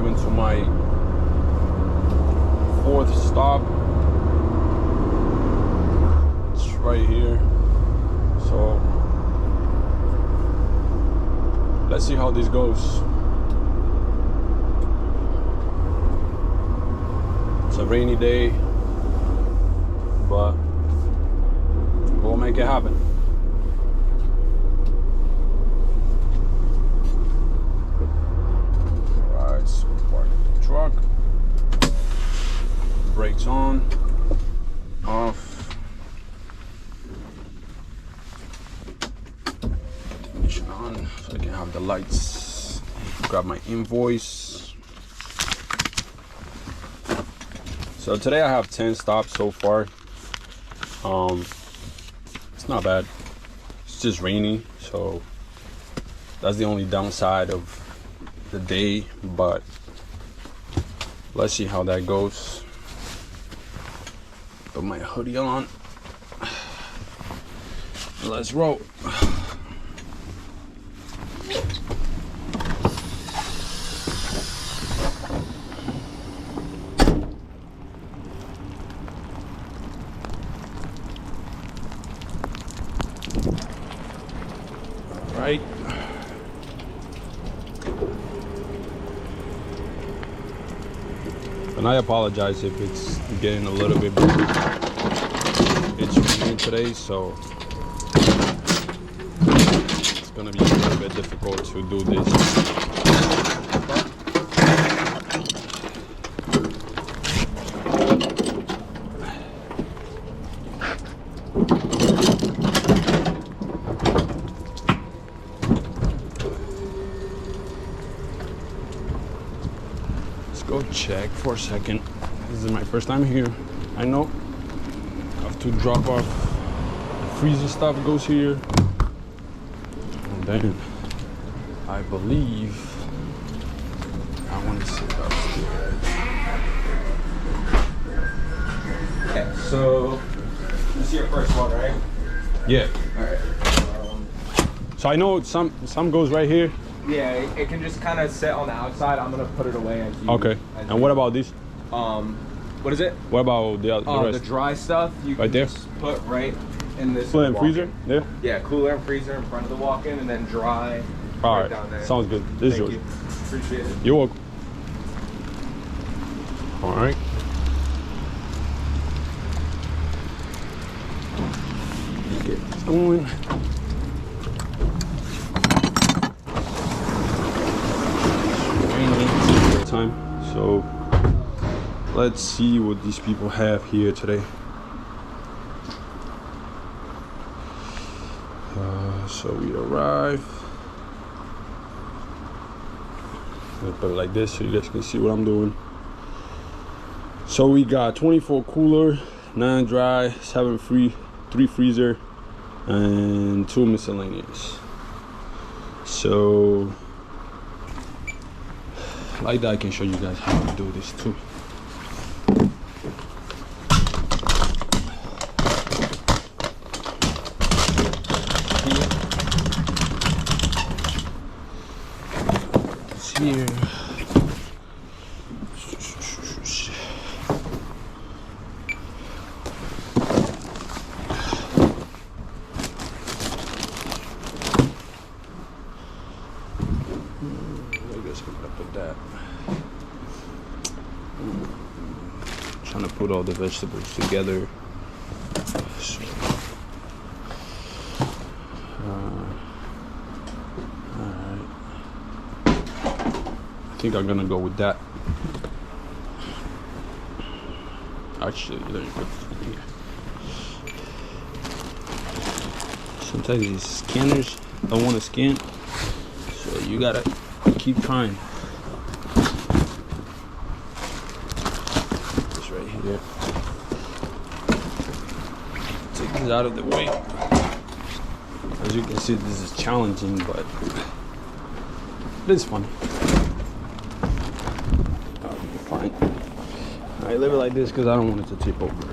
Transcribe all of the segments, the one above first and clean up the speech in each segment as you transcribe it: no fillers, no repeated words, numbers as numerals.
coming to my fourth stop. It's right here. So let's see how this goes. It's a rainy day, but we'll make it happen. Alright, so park the truck. Brakes on, off. Ignition on, so I can have the lights. Grab my invoice. So today I have 10 stops so far. It's not bad. It's just rainy, so that's the only downside of the day, but let's see how that goes. Put my hoodie on. Let's roll. Right. And I apologize if it's getting a little bit busy. It's raining today, so it's gonna be a little bit difficult to do this. Go check for a second. This is my first time here. I know. I have to drop off freezer stuff goes here. And then I believe I want to sit upstairs. Okay, so this is your first one, right? Yeah. Alright. So I know some goes right here. Yeah, it can just kind of sit on the outside. I'm gonna put it away as you. Okay. And what about these? What is it? What about the rest? The dry stuff you can Right there? just put right in this. Cooler and freezer? walk-in. Yeah. Yeah, cooler and freezer in front of the walk-in, and then dry All right right. down there. Sounds good. This is Thank yours. you. Appreciate it. You're welcome. All right. Get this going. Time. So let's see what these people have here today. So we arrive. I'll put it like this so you guys can see what I'm doing. So we got 24 cooler, 9 dry, 7 free, 3 freezer, and 2 miscellaneous. So like that, I can show you guys how to do this too. It's here. Trying to put all the vegetables together. So, alright. I think I'm gonna go with that. Actually, let me put it here. Sometimes these scanners don't want to scan, so you gotta keep trying. Here. Take this out of the way. As you can see, this is challenging, but it is fun. I'll be fine. I leave it like this because I don't want it to tip over.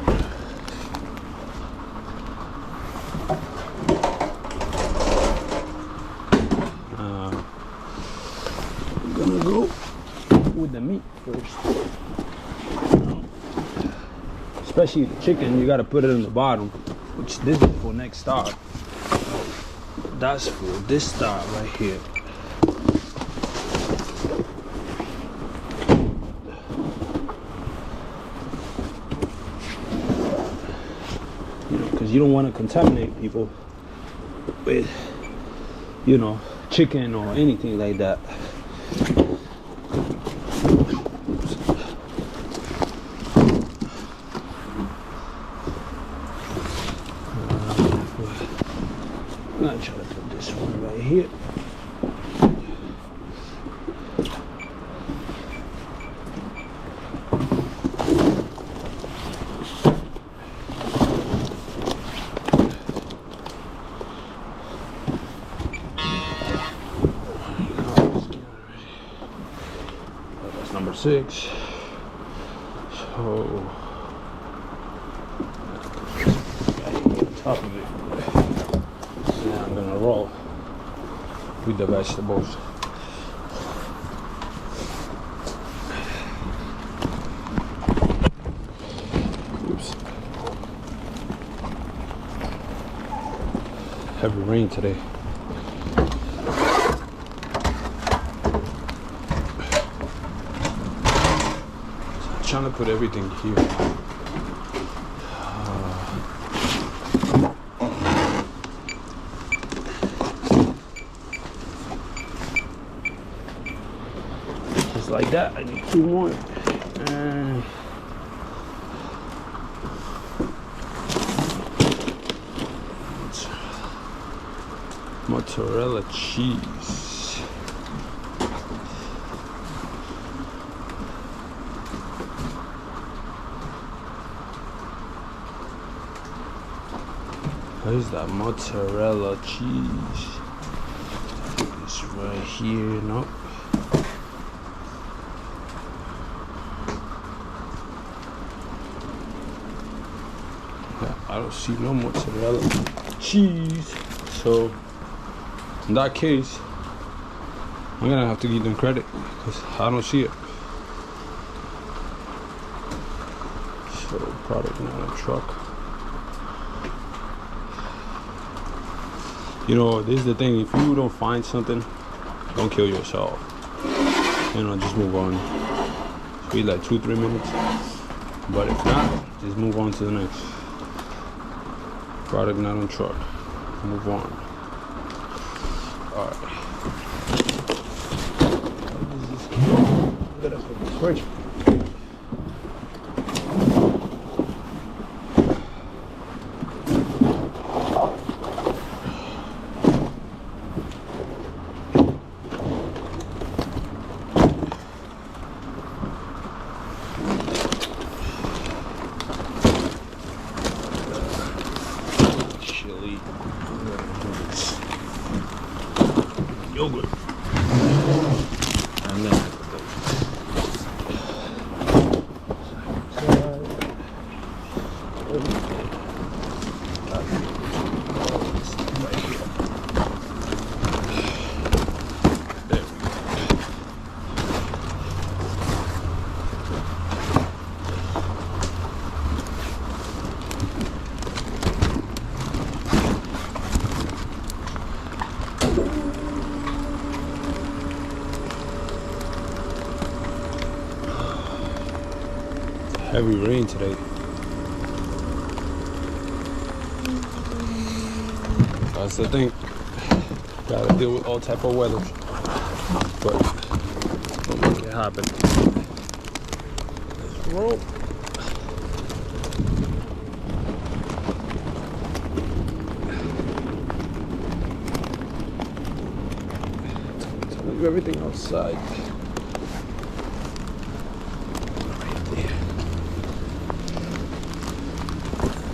I'm gonna go with the meat first. Especially the chicken, you gotta put it in the bottom, which this is for next stop. That's for this stop right here. You know, because you don't want to contaminate people with, you know, chicken or anything like that. I'm gonna try to put this one right here. That's number 6. So top of it. Now I'm gonna roll with the vegetables. Oops. Heavy rain today. So I'm trying to put everything here. Like that, I need 2 more. And mozzarella cheese. Where's that mozzarella cheese? It's right here. Nope. I don't see no mozzarella cheese, so in that case I'm gonna have to give them credit because I don't see it. So product not a truck. You know, this is the thing, if you don't find something, don't kill yourself. You know, just move on. Wait like 2-3 minutes, but if not, just move on to the next. Product not on truck. Move on. Alright. Let us put the switch. Yogurt. And then heavy rain today. That's the thing. Gotta deal with all type of weather, but don't make it happen. Let's roll. Let's leave everything outside.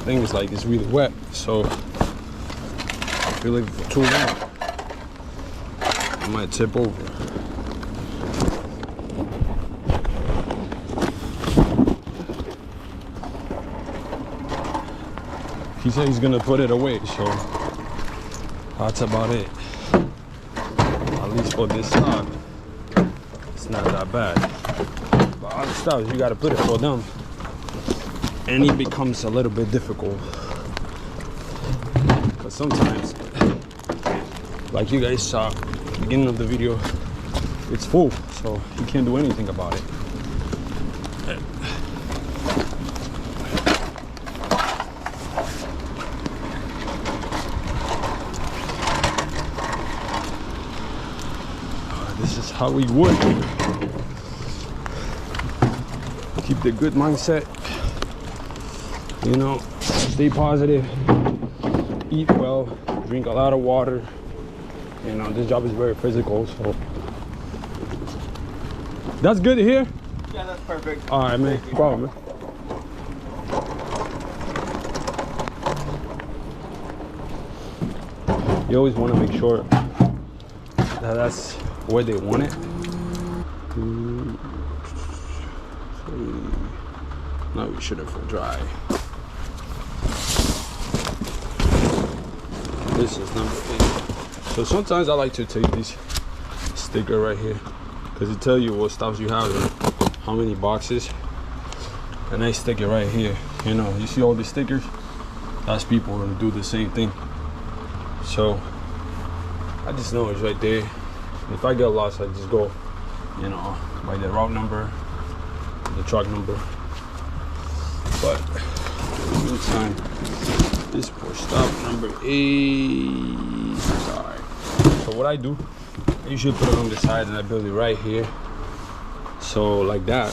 Thing is like it's really wet, so if you leave it for too long, it might tip over. He said he's gonna put it away, so that's about it. At least for this time, it's not that bad. But other stuff, you gotta put it for them. And it becomes a little bit difficult. Because sometimes, like you guys saw at the beginning of the video, it's full, so you can't do anything about it. This is how we work. Keep the good mindset, you know, stay positive, eat well, drink a lot of water. You know, this job is very physical, so that's good to hear. Yeah, that's perfect. All right, man. No problem, man. You always want to make sure that that's where they want it. 2, 3. No, we shouldn't for dry. This is number 8. So sometimes I like to take this sticker right here because it tells you what stuff you have and how many boxes. And I stick it right here. You know, you see all these stickers? That's people who do the same thing. So I just know it's right there. If I get lost, I just go, you know, by the route number, the truck number. But in the meantime, this for stop number 8. Sorry. So what I do, I usually put it on the side and I build it right here. So like that,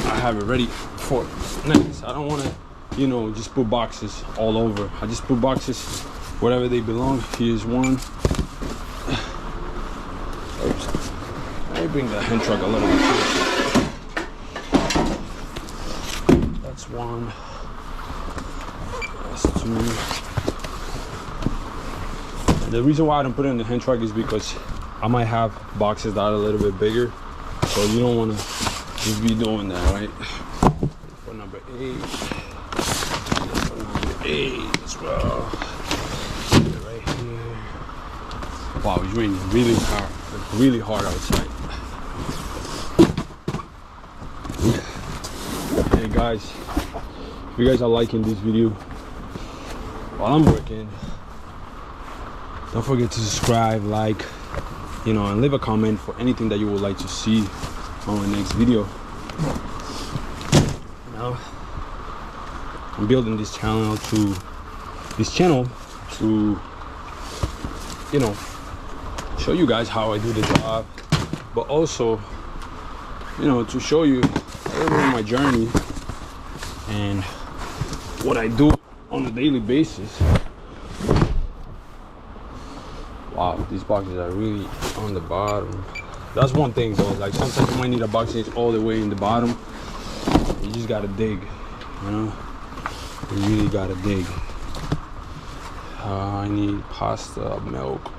I have it ready for next. I don't want to, you know, just put boxes all over. I just put boxes wherever they belong. Here's one. Oops. Let me bring the hand truck a little bit closer. That's one. That's 2. And the reason why I don't put it in the hand truck is because I might have boxes that are a little bit bigger. So you don't want to just be doing that, right? For number 8. For number 8 as well. Right here. Wow, it's raining really hard. Like really hard outside. Hey guys, if you guys are liking this video while I'm working, don't forget to subscribe, like, you know, and leave a comment for anything that you would like to see on the next video. Now, I'm building this channel to, you know, show you guys how I do the job, but also, you know, to show you a little bit of my journey and what I do on a daily basis. Wow, these boxes are really on the bottom. That's one thing though, like sometimes you might need a box that's all the way in the bottom. You just gotta dig, you know? You really gotta dig. I need pasta, milk,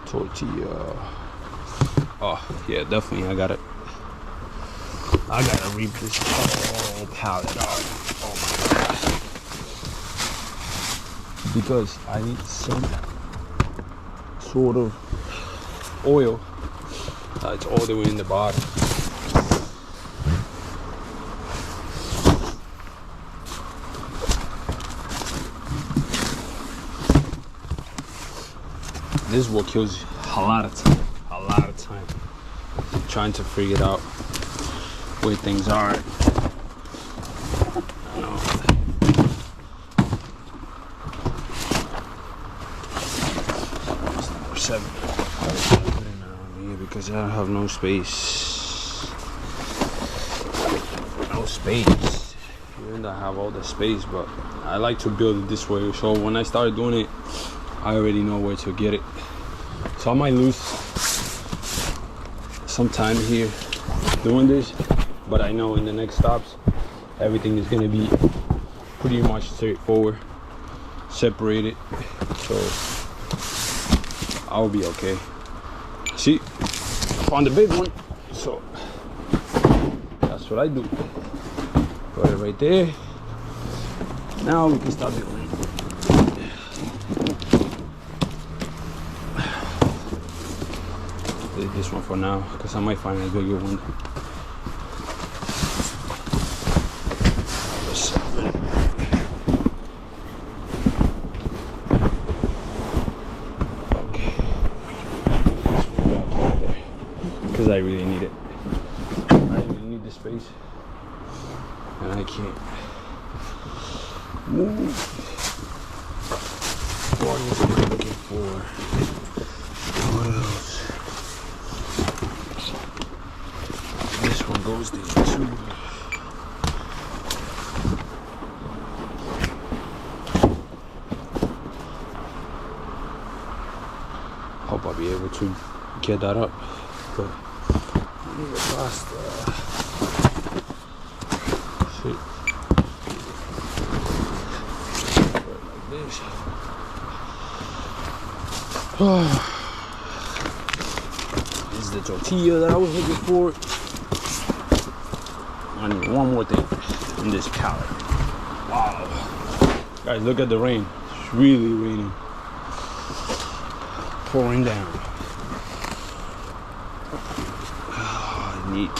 tortilla. Oh yeah, definitely I gotta reap this whole pallet out. Oh my god. Because I need some sort of oil that's all the way in the bottom. This is what kills a lot of time trying to figure out where things are. You know. That's number 7. Put it around here because I don't have no space. No space. Even though I have all the space, but I like to build it this way. So when I started doing it, I already know where to get it. So I might lose some time here doing this, but I know in the next stops everything is gonna be pretty much straightforward, separated, so I'll be okay. See, found the big one, so that's what I do. Put it right there. Now we can start building. take this one for now because I might find a bigger one. Because I really need it. I really need the space. And I can't move. What is it I'm looking for? What else? This one goes there too. Hope I'll be able to get that up. But I need to pass shit. Like this. This is the tortilla that I was looking for. I need one more thing in this pallet. Wow. Guys, look at the rain. It's really raining. Pouring down. I need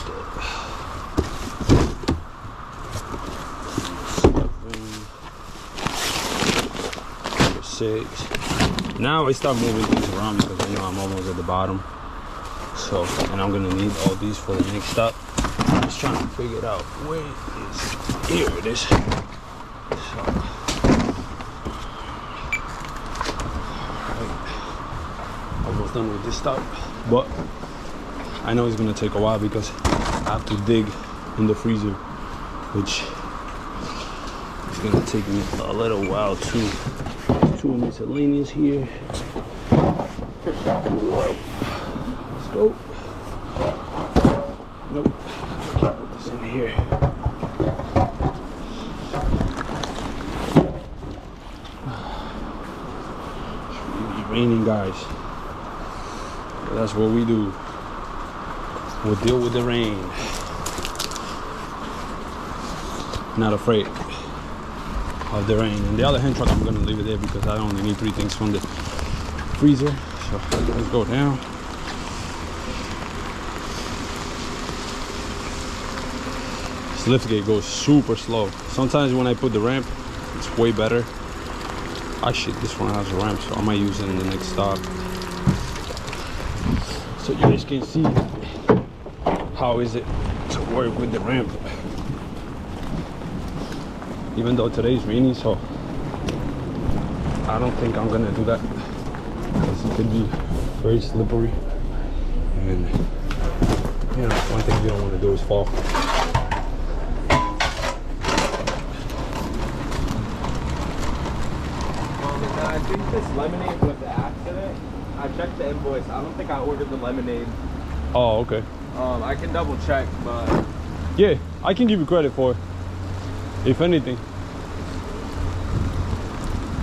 number 6. Now I start moving things around because I know I'm almost at the bottom. So, and I'm gonna need all these for the next stop. I'm just trying to figure it out. Where is it? Here it is. So, alright. Almost done with this stop. But I know it's gonna take a while because I have to dig in the freezer, which is gonna take me a little while too. 2 miscellaneous here. Let's go. Nope. Can't put this in here. It's really raining, guys. But that's what we do. We'll deal with the rain. Not afraid of the rain. And the other hand truck, I'm gonna leave it there because I only need 3 things from the freezer. So let's go down. This liftgate goes super slow. Sometimes when I put the ramp, it's way better. Actually, this one has a ramp, so I might use it in the next stop. So you guys can see how is it to work with the ramp. Even though today's rainy, so I don't think I'm gonna do that because it could be very slippery, and you know, one thing you don't want to do is fall. I think this lemonade was the accident. I checked the invoice. I don't think I ordered the lemonade. Oh, okay. I can double check, but yeah, I can give you credit for it, if anything.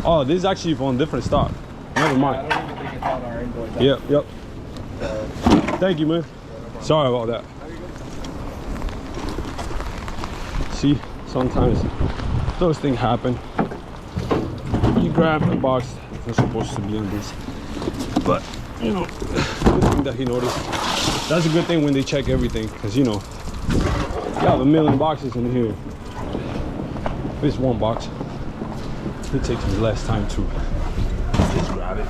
Oh, this is actually from a different stock. Never mind. I don't even think it's on our invoice. Yep. So, Thank you, man. Sorry about that. See, sometimes those things happen. You grab a box that's supposed to be on this, but you know, good thing that he noticed. That's a good thing when they check everything, because you know, you have a million boxes in here. If it's one box, it takes me less time to just grab it.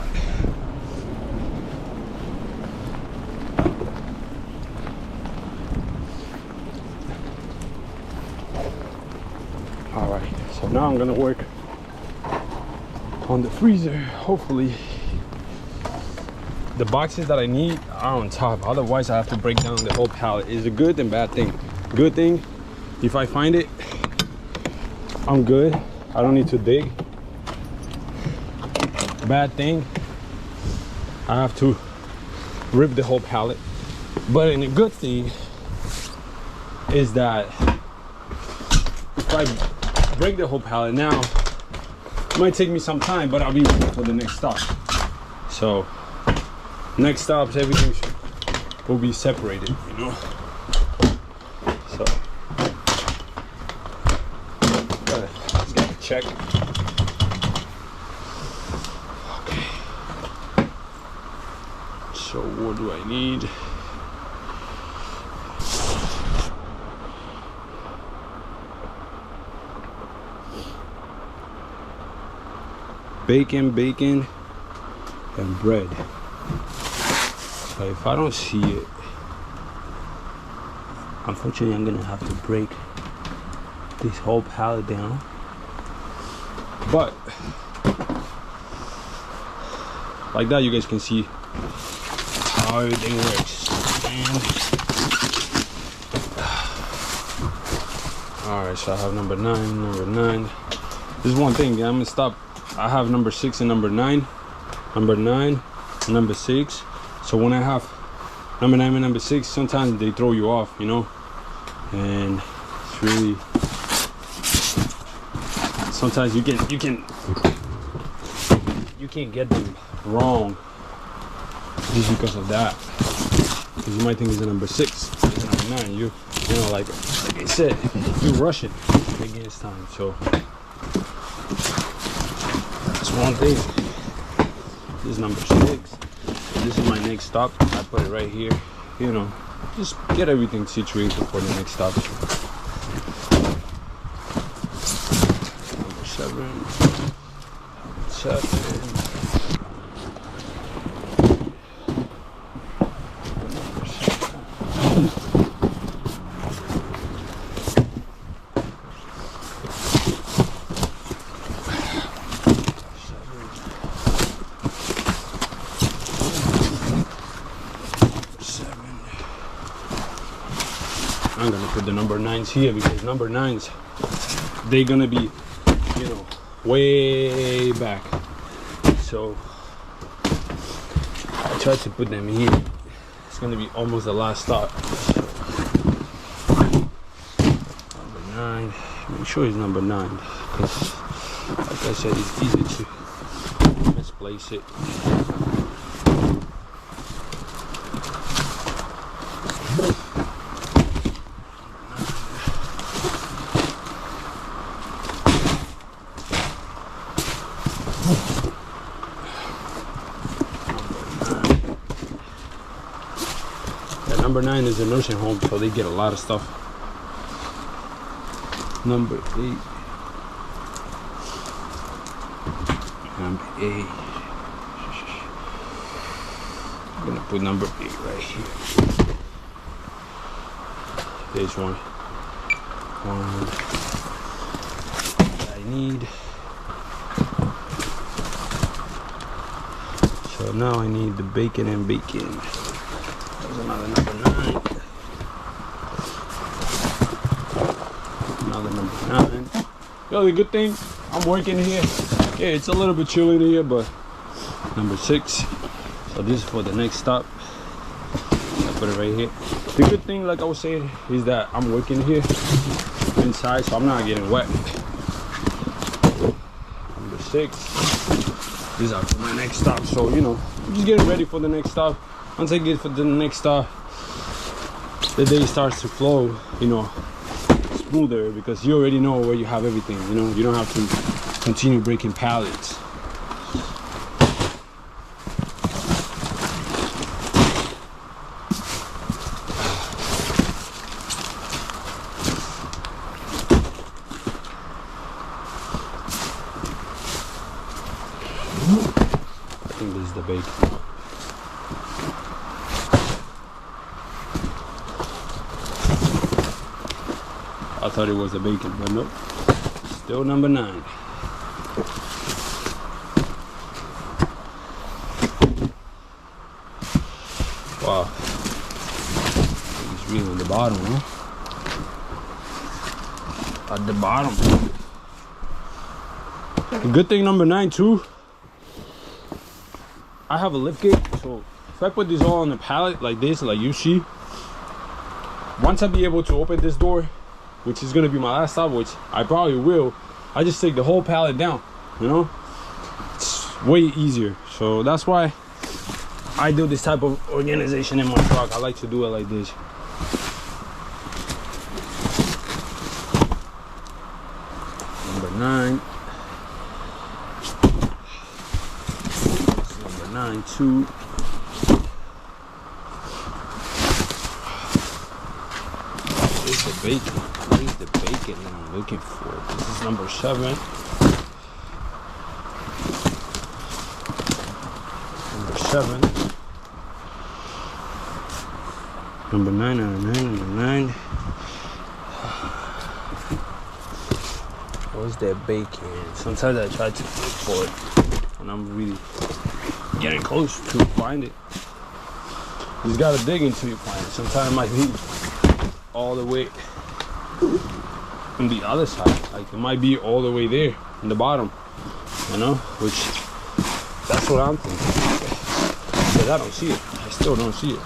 All right, so now I'm gonna work on the freezer. Hopefully the boxes that I need are on top, otherwise I have to break down the whole pallet. It's a good and bad thing. Good thing, if I find it, I'm good. I don't need to dig. Bad thing, I have to rip the whole pallet. But in a good thing is that if I break the whole pallet now, it might take me some time, but I'll be ready for the next stop. So next stops, everything will be separated, you know. So let's get a check. Okay. So So what do I need? Bacon, and bread. But if I don't see it, unfortunately I'm gonna have to break this whole pallet down. But like that, you guys can see how everything works. And all right, so I have number nine. This is one thing, I'm gonna stop. I have number 6 and number 9, number 6. So when I have number 9 and number 6, sometimes they throw you off, you know, and it's really, sometimes you can't get them wrong just because of that, because you might think it's a number 6, it's a number 9. You know, like I said, you rush it against time. So that's one thing. This is number 6. This is my next stop. I put it right here. You know, just get everything situated for the next stop. Number 7. I'm gonna put the number 9s here because number 9s, they're gonna be, you know, way back. So I tried to put them here. It's gonna be almost the last stop. Number 9. Make sure it's number 9, because like I said, it's easy to misplace it. Number 9 is a nursing home, so they get a lot of stuff. Number 8. Number 8. I'm gonna put number 8 right here. There's one that I need. So now I need the bacon and bacon. Another number 9. Another number 9. Yo, the good thing, I'm working here. Yeah, it's a little bit chilly here, but number 6. So this is for the next stop. I put it right here. The good thing, like I was saying, is that I'm working here inside, so I'm not getting wet. Number 6. This is for my next stop. So, you know, I'm just getting ready for the next stop. Once I get for the next stop, the day starts to flow, you know, smoother, because you already know where you have everything, you know. You don't have to continue breaking pallets. I think this is the bacon. I thought it was a bacon, but nope. Still number 9. Wow. It's really on the bottom, huh? At the bottom. The good thing, number 9 too, I have a lift gate, so if I put this all on the pallet like this, like you see, once I be able to open this door, which is gonna be my last stop, which I probably will, I just take the whole pallet down, you know? It's way easier. So that's why I do this type of organization in my truck. I like to do it like this. Number 9. Number 9 too. bacon? What is the bacon that I'm looking for? This is number 7. Number 7. Number 9, number 9. Where's that bacon? Sometimes I try to look for it and I'm really getting close to find it. You just gotta dig until you find it. Sometimes it might be all the way on the other side. Like it might be all the way there in the bottom, you know, which that's what I'm thinking. Because I don't see it. I still don't see it.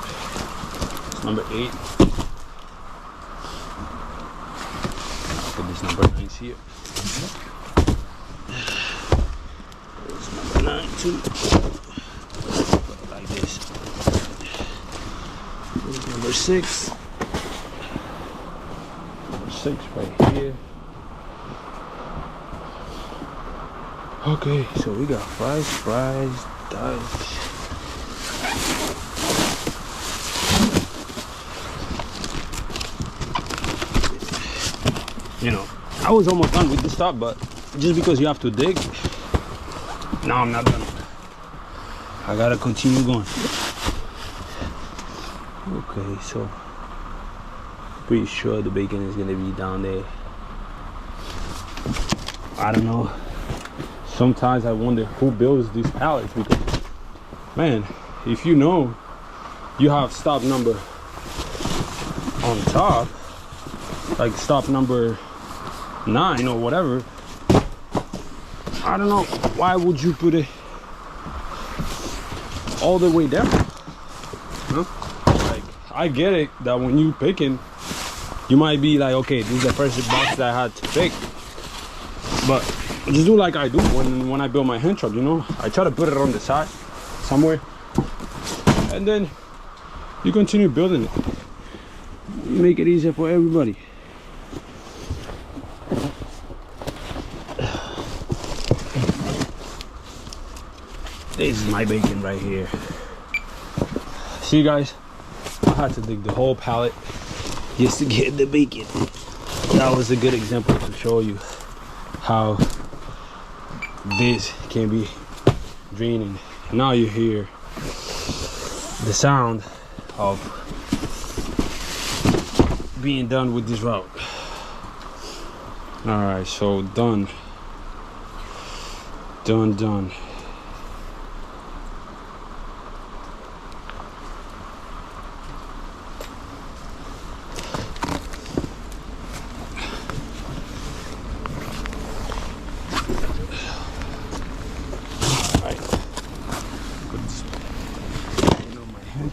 It's number 8. Put this number 9 here. It's number 9 too. Like this. This is number 6. Number 6 right here. Okay, so we got fries, dice. You know, I was almost done with this stop, but just because you have to dig, no, I'm not done. I gotta continue going. Okay, so pretty sure the bacon is gonna be down there. I don't know. Sometimes I wonder who builds these pallets, because man, if you know you have stop number on top, like stop number 9 or whatever, I don't know, why would you put it all the way down? Huh? Like, I get it that when you picking, you might be like, okay, this is the first box that I had to pick, but just do like I do when I build my hand truck, you know. I try to put it on the side somewhere, and then you continue building it. You make it easier for everybody. This is my bacon right here. See guys, I had to dig the whole pallet just to get the bacon. That was a good example to show you how this can be draining. Now you hear the sound of being done with this route. All right, so done.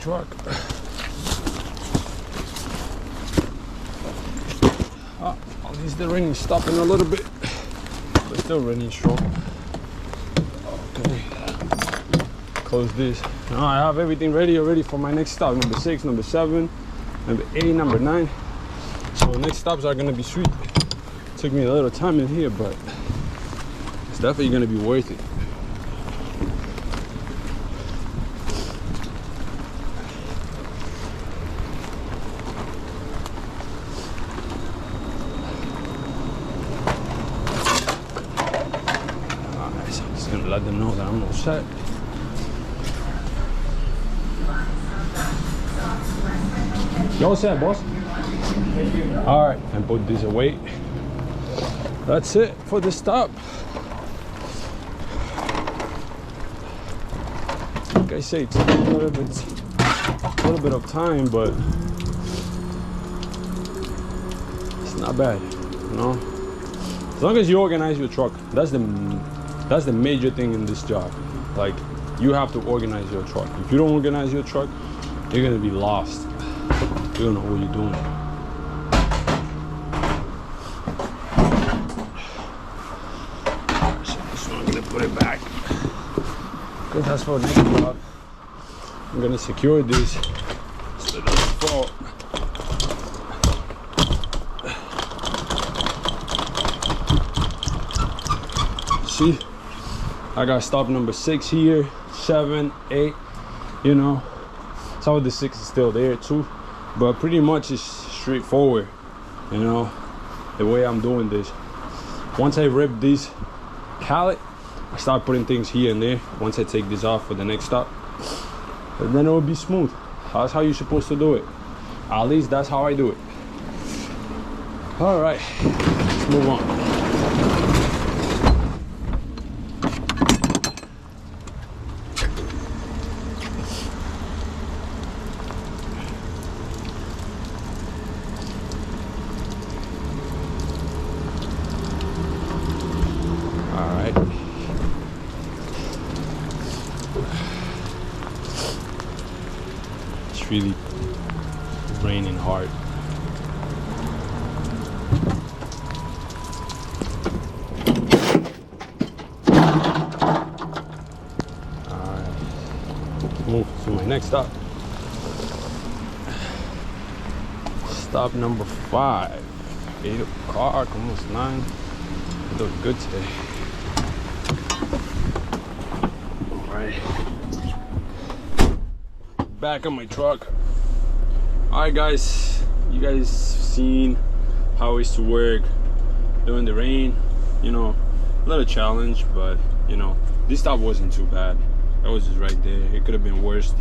Truck. At least the rain is stopping a little bit, but still running strong. Okay, close this. Now I have everything ready already for my next stop. Number 6, number 7, number 8, number 9. So next stops are gonna be sweet. Took me a little time in here, but it's definitely gonna be worth it. Let them know that I'm all set. You all set, boss? All right, and put this away. That's it for the stop. Like I say, it took a little bit of time, but it's not bad, you know. As long as you organize your truck, that's the major thing in this job. Like, you have to organize your truck. If you don't organize your truck, you're gonna be lost. You don't know what you're doing. So this one, I'm gonna put it back, because that's for next job. I'm gonna secure this so it doesn't fall. See, I got stop number 6 here, 7, 8, you know. Some of the 6 is still there too, but pretty much it's straightforward. you know, the way I'm doing this. Once I rip this pallet, I start putting things here and there. Once I take this off for the next stop, and then it will be smooth. That's how you're supposed to do it. At least that's how I do it. All right, let's move on. All right. It's really raining hard. Move to my next stop. Stop number 5. 8 o'clock, almost 9. Doing good today. Alright. Back on my truck. Alright guys, you guys seen how I used to work during the rain. You know, a little challenge, but you know, this stop wasn't too bad. That was just right there. It could have been worse,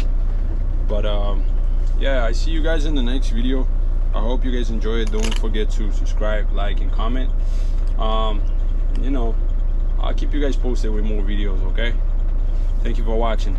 but yeah, I see you guys in the next video. I hope you guys enjoy it. Don't forget to subscribe, like, and comment. You know, I'll keep you guys posted with more videos. Okay, thank you for watching.